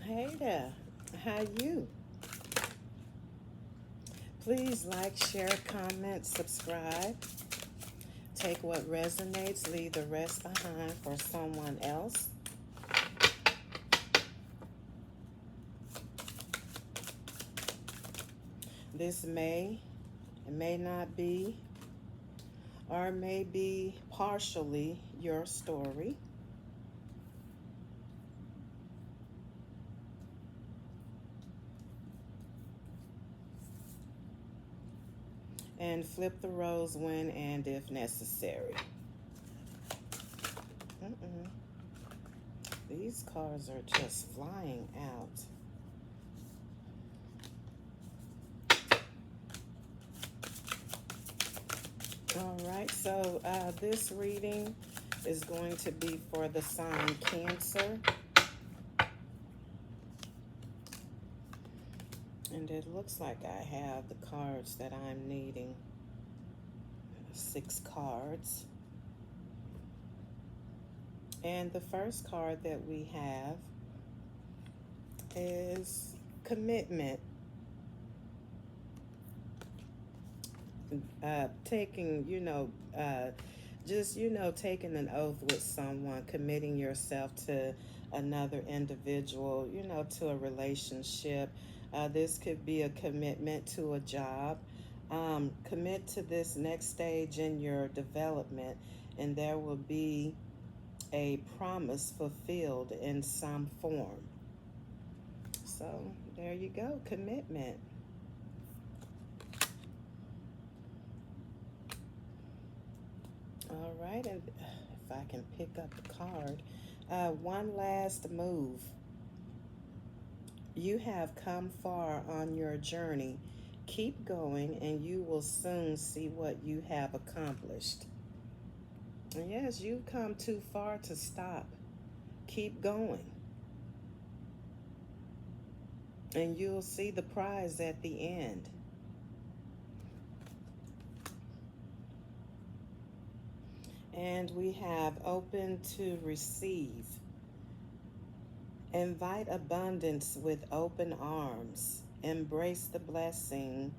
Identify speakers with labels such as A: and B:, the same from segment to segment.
A: Hey there, how you? Please like, share, comment, subscribe. Take what resonates, leave the rest behind for someone else. This may not be, or may be partially your story. And flip the roles when and if necessary. Mm-mm. These cards are just flying out. All right, so this reading is going to be for the sign Cancer. And it looks like I have the cards that I'm needing. 6 cards. And the first card that we have is commitment. Taking, taking an oath with someone, committing yourself to another individual, to a relationship. This could be a commitment to a job. Commit to this next stage in your development, and there will be a promise fulfilled in some form. So there you go, commitment. All right, and if I can pick up the card, one last move. You have come far on your journey. Keep going, and you will soon see what you have accomplished. And yes, you've come too far to stop. Keep going, and you'll see the prize at the end. And we have open to receive. Invite abundance with open arms. Embrace the blessings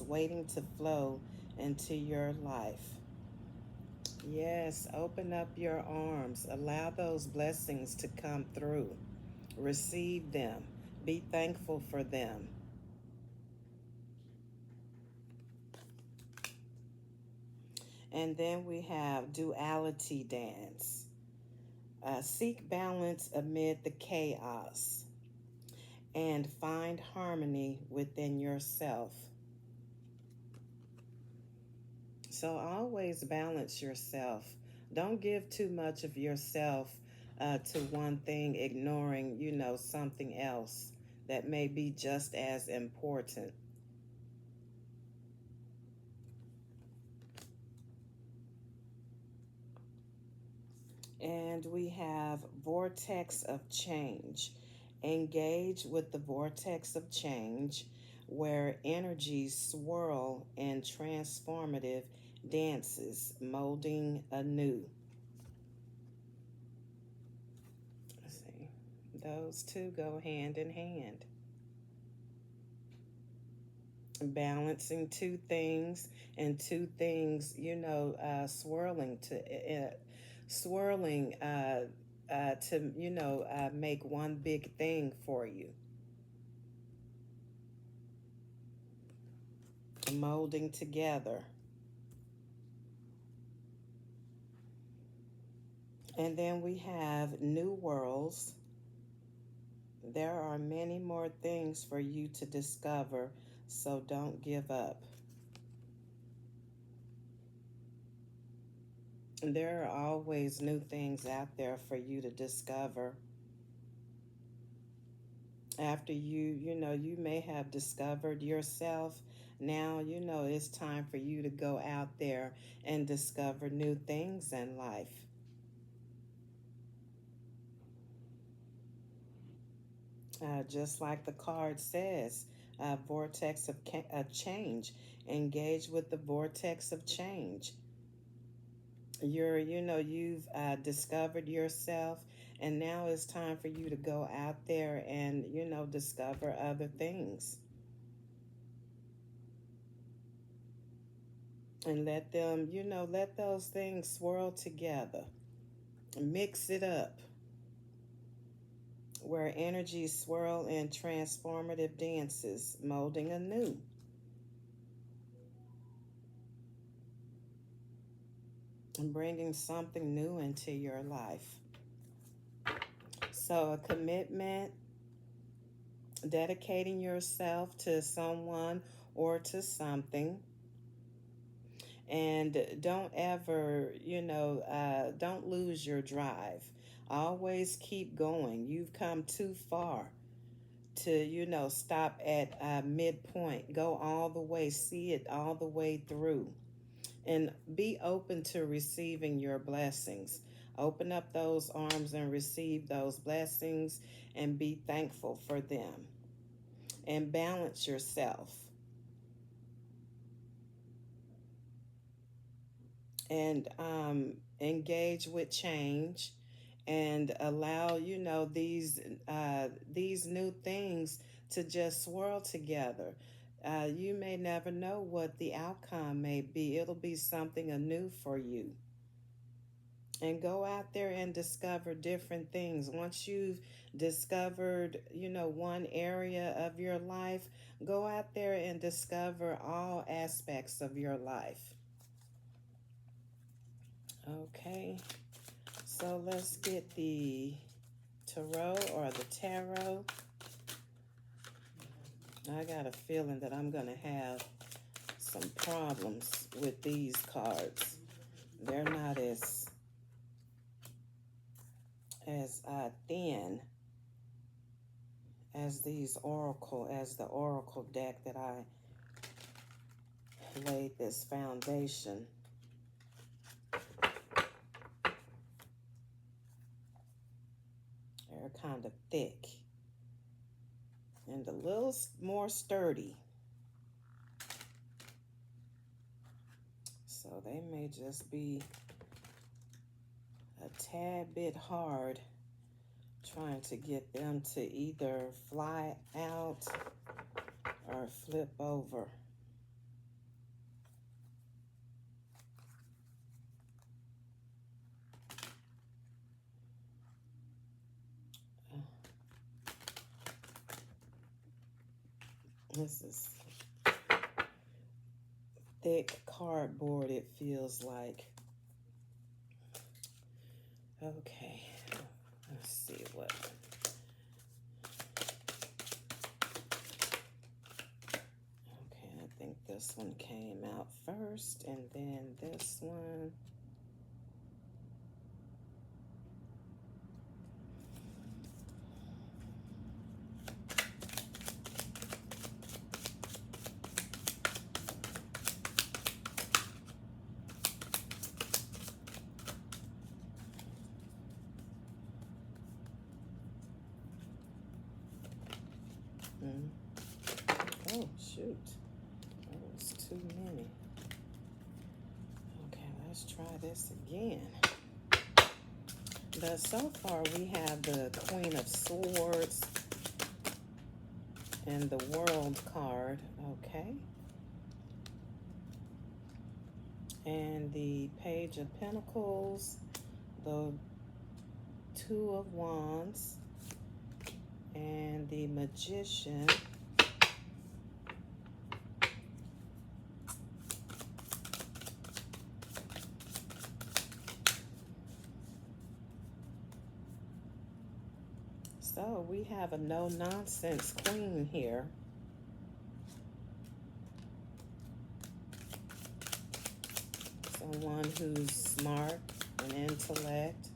A: waiting to flow into your life. Yes, open up your arms. Allow those blessings to come through. Receive them. Be thankful for them. And then we have duality dance. Seek balance amid the chaos and find harmony within yourself. So always balance yourself. Don't give too much of yourself to one thing, ignoring, something else that may be just as important. And we have vortex of change. Engage with the vortex of change where energies swirl in transformative dances, molding anew. Let's see. Those two go hand in hand. Balancing two things, and two things, swirling to make one big thing for you. Molding together. And then we have new worlds. There are many more things for you to discover, so don't give up. There are always new things out there for you to discover. After you may have discovered yourself. Now, it's time for you to go out there and discover new things in life. Just like the card says, vortex of change. Engage with the vortex of change. You've discovered yourself, and now it's time for you to go out there and, discover other things. And let them, let those things swirl together. Mix it up. Where energies swirl in transformative dances, molding anew. And bringing something new into your life. So, a commitment, dedicating yourself to someone or to something. And don't ever, don't lose your drive. Always keep going. You've come too far to, stop at midpoint. Go all the way, see it all the way through. And be open to receiving your blessings. Open up those arms and receive those blessings and be thankful for them. And balance yourself. And engage with change and allow, these new things to just swirl together. You may never know what the outcome may be. It'll be something anew for you. And go out there and discover different things. Once you've discovered, one area of your life, go out there and discover all aspects of your life. Okay, so let's get the tarot or the tarot. I got a feeling that I'm going to have some problems with these cards. They're not as thin as the oracle deck that I laid this foundation. They're kind of thick and a little more sturdy. So they may just be a tad bit hard trying to get them to either fly out or flip over. This is thick cardboard, it feels like. Okay, let's see what. Okay, I think this one came out first, and then this one. Oh, shoot. That was too many. Okay, let's try this again. But so far we have the Queen of Swords and the World card, okay? And the Page of Pentacles, the Two of Wands, and the Magician. So we have a no-nonsense queen here. Someone who's smart and intellect.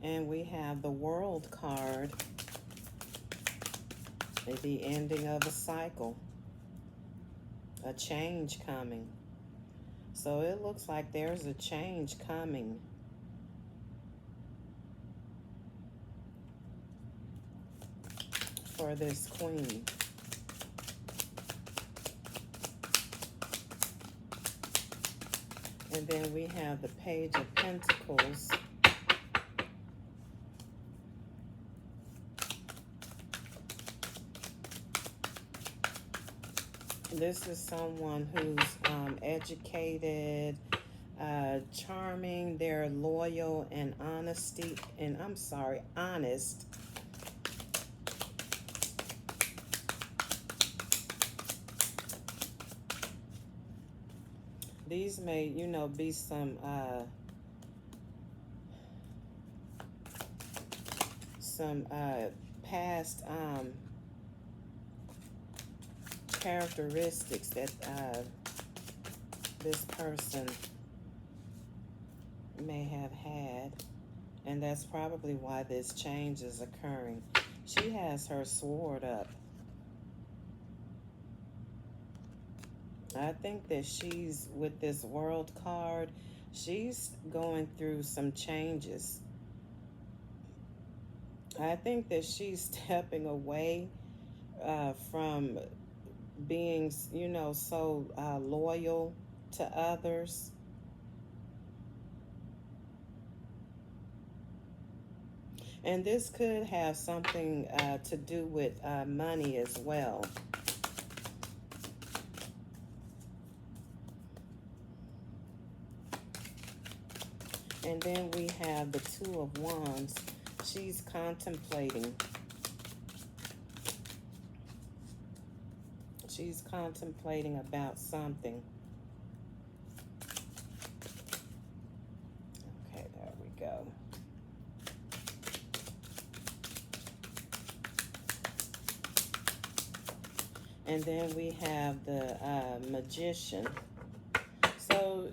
A: And we have the World card, the ending of a cycle, a change coming. So it looks like there's a change coming. for this queen. And then we have the Page of Pentacles. This is someone who's educated, charming, they're loyal and honest. These may, be some past characteristics that this person may have had, and that's probably why this change is occurring. She has her sword up. I think that she's, with this World card, she's going through some changes. I think that she's stepping away from being, so loyal to others. And this could have something to do with money as well. And then we have the Two of Wands. She's contemplating. She's contemplating about something. Okay, there we go. And then we have the Magician. So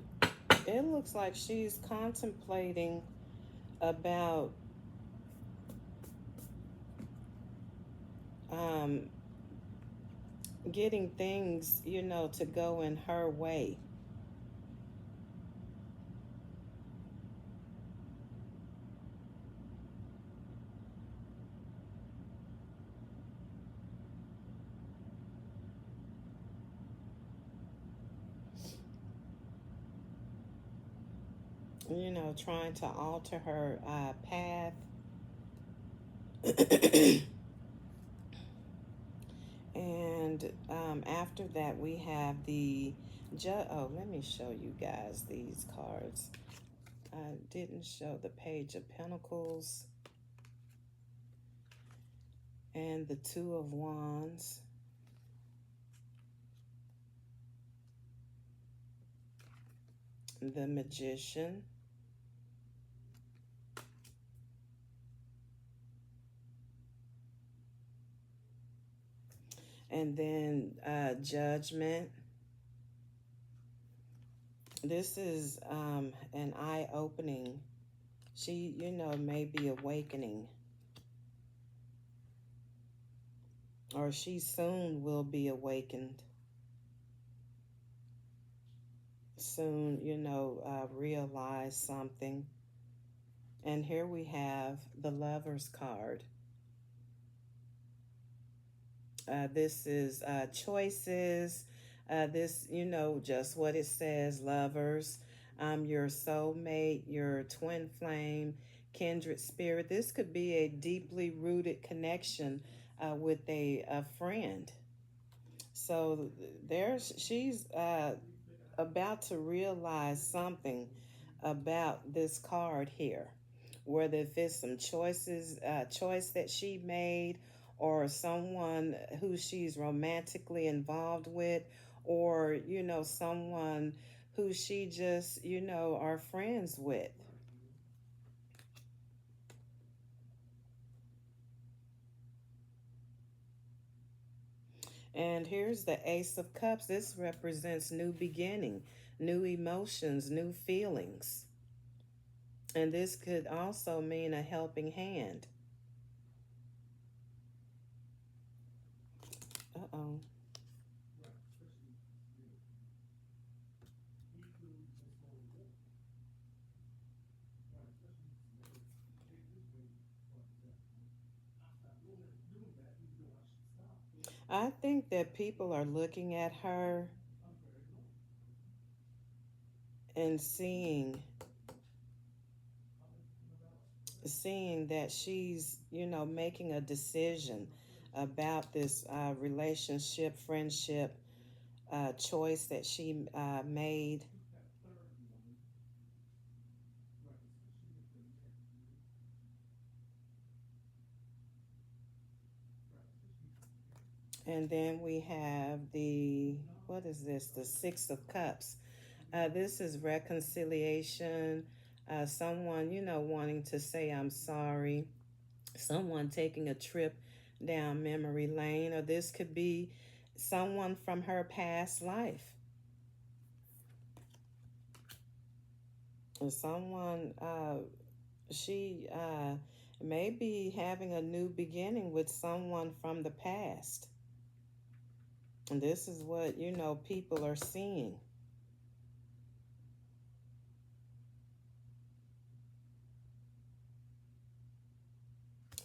A: it looks like she's contemplating about getting things, to go in her way. Trying to alter her path. And after that, we have the oh, let me show you guys these cards. I didn't show the Page of Pentacles and the Two of Wands. The Magician. And then Judgment. This is an eye-opening. She, may be awakening. Or she soon will be awakened. Soon, realize something. And here we have the Lover's card. This is choices. This, just what it says, lovers. Your soulmate, your twin flame, kindred spirit. This could be a deeply rooted connection with a friend. So she's about to realize something about this card here, whether if it's some choice that she made, or someone who she's romantically involved with, or someone who she just are friends with. And here's the Ace of Cups. This represents new beginning, new emotions, new feelings. And this could also mean a helping hand. Uh-oh. I think that people are looking at her and seeing that she's, making a decision about this relationship, friendship choice that she made. And then we have what is this? The Six of Cups. This is reconciliation. Someone, wanting to say, I'm sorry. Someone taking a trip down memory lane. Or this could be someone from her past life. Or someone, she may be having a new beginning with someone from the past. And this is what, people are seeing.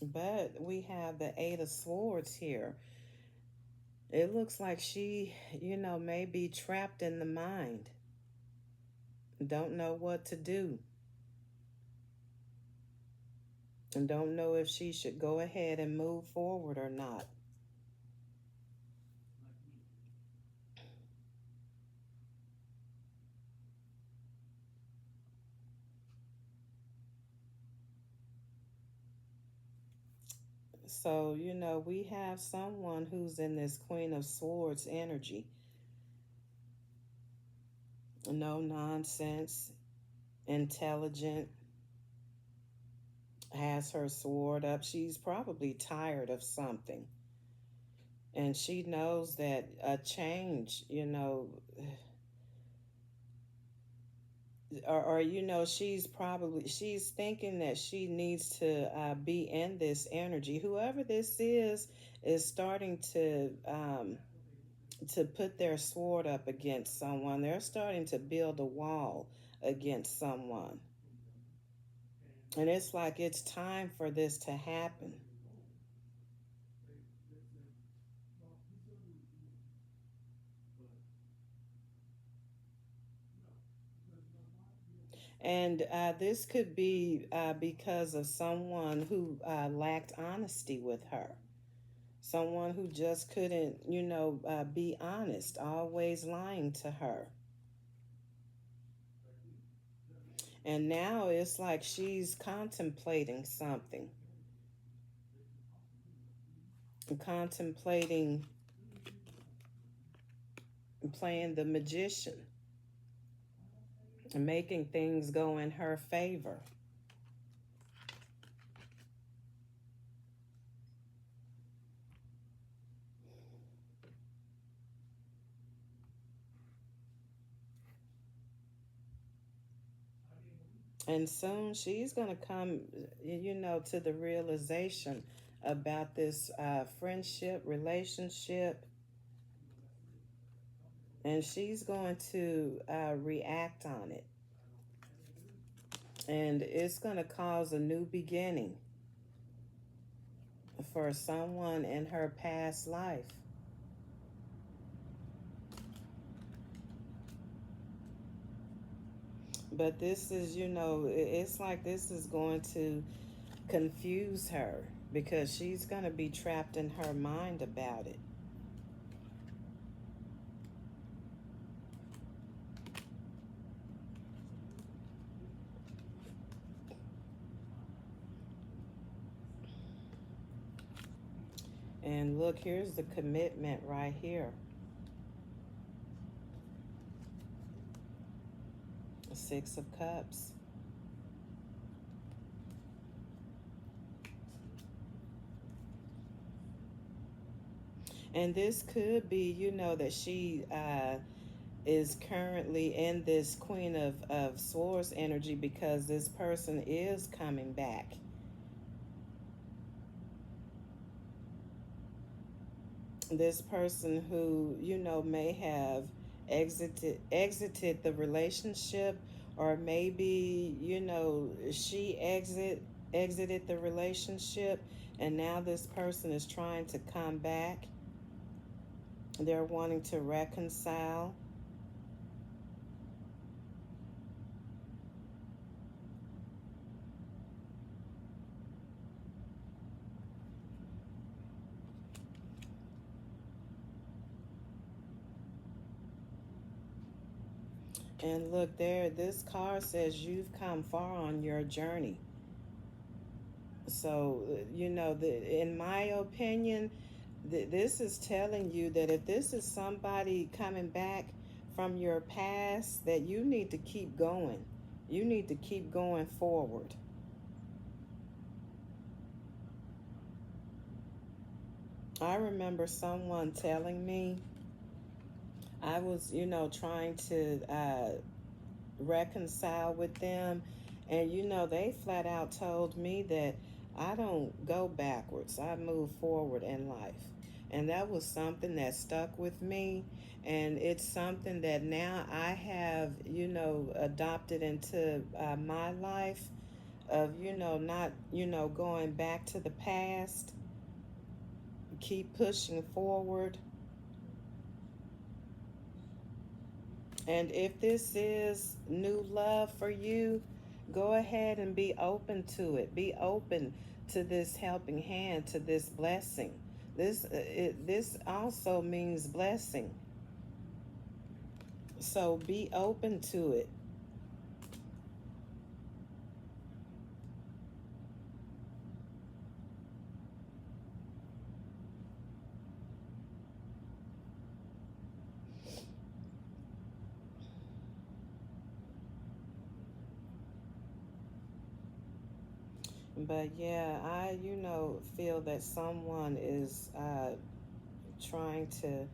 A: But we have the Eight of Swords here. It looks like she, may be trapped in the mind. Don't know what to do. And don't know if she should go ahead and move forward or not. So, we have someone who's in this Queen of Swords energy. No nonsense, intelligent, has her sword up. She's probably tired of something. And she knows that a change, or she's thinking that she needs to be in this energy. Whoever this is starting to put their sword up against someone. They're starting to build a wall against someone. And it's like it's time for this to happen. And this could be because of someone who lacked honesty with her. Someone who just couldn't, be honest, always lying to her. And now it's like she's contemplating something, contemplating playing the magician, and making things go in her favor. And soon she's going to come, to the realization about this friendship, relationship, and she's going to react on it. And it's going to cause a new beginning for someone in her past life. But this is, it's like this is going to confuse her because she's going to be trapped in her mind about it. And look, here's the commitment right here. Six of Cups. And this could be, that she is currently in this Queen of Swords energy because this person is coming back. This person who, may have exited the relationship, or maybe, she exited the relationship, and now this person is trying to come back. They're wanting to reconcile. And look there, this card says you've come far on your journey. So, in my opinion, this is telling you that if this is somebody coming back from your past, that you need to keep going. You need to keep going forward. I remember someone telling me I was, trying to reconcile with them. And, they flat out told me that I don't go backwards, I move forward in life. And that was something that stuck with me. And it's something that now I have, adopted into my life of, not, going back to the past, keep pushing forward. And if this is new love for you, go ahead and be open to it. Be open to this helping hand, to this blessing. This also means blessing. So be open to it. But yeah, I feel that someone is trying to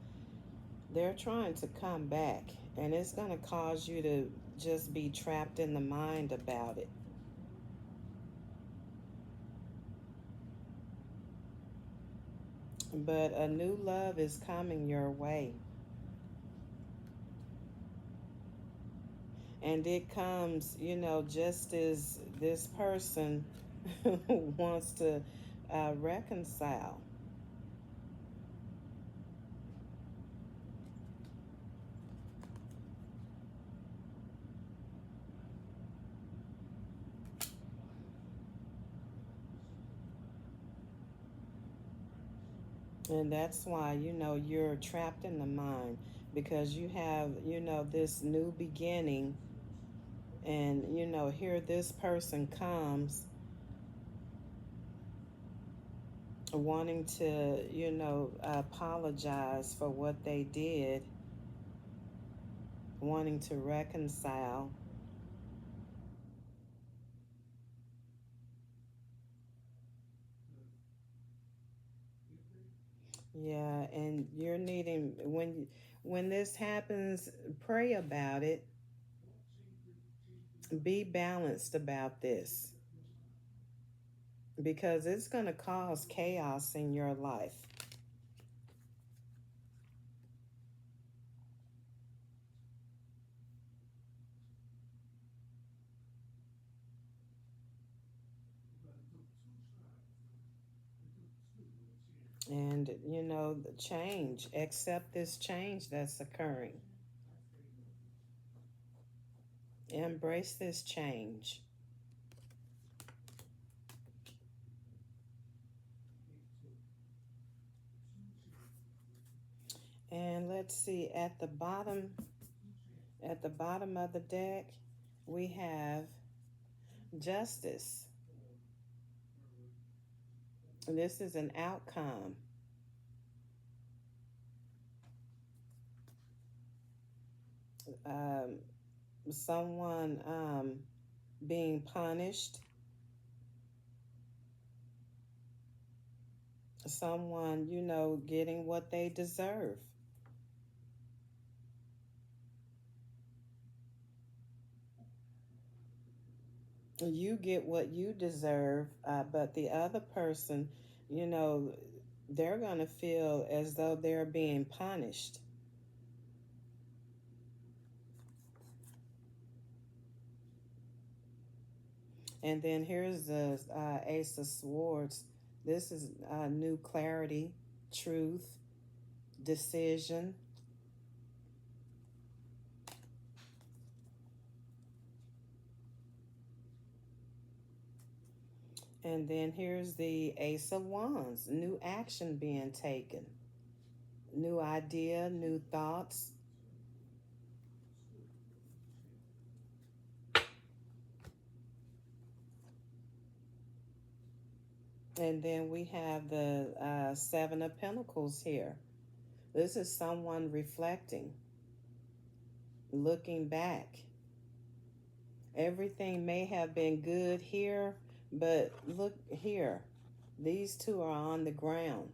A: they're trying to come back, and it's going to cause you to just be trapped in the mind about it. But a new love is coming your way. And it comes, just as this person wants to reconcile. And that's why, you're trapped in the mind, because you have, this new beginning. And, here this person comes wanting to, apologize for what they did, wanting to reconcile. Yeah, and you're needing when this happens, pray about it. Be balanced about this, because it's going to cause chaos in your life. And the change, accept this change that's occurring. Embrace this change. And let's see, at the bottom of the deck, we have justice. This is an outcome. Um, Someone being punished, someone, getting what they deserve. You get what you deserve, but the other person, you know, they're going to feel as though they're being punished. And then here's the Ace of Swords. This is new clarity, truth, decision. And then here's the Ace of Wands, new action being taken, new idea, new thoughts. And then we have the Seven of Pentacles here. This is someone reflecting, looking back. Everything may have been good here, but look here. These two are on the ground.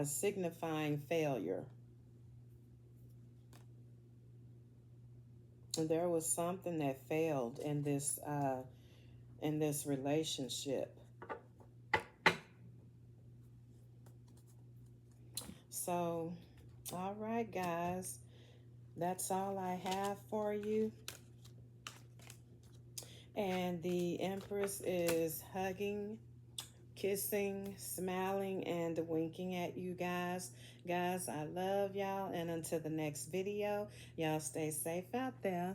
A: Signifying failure. There was something that failed in this relationship. So, all right, guys, that's all I have for you. And the Empress is hugging, kissing, smiling, and winking at you guys. Guys, I love y'all. And until the next video, y'all stay safe out there.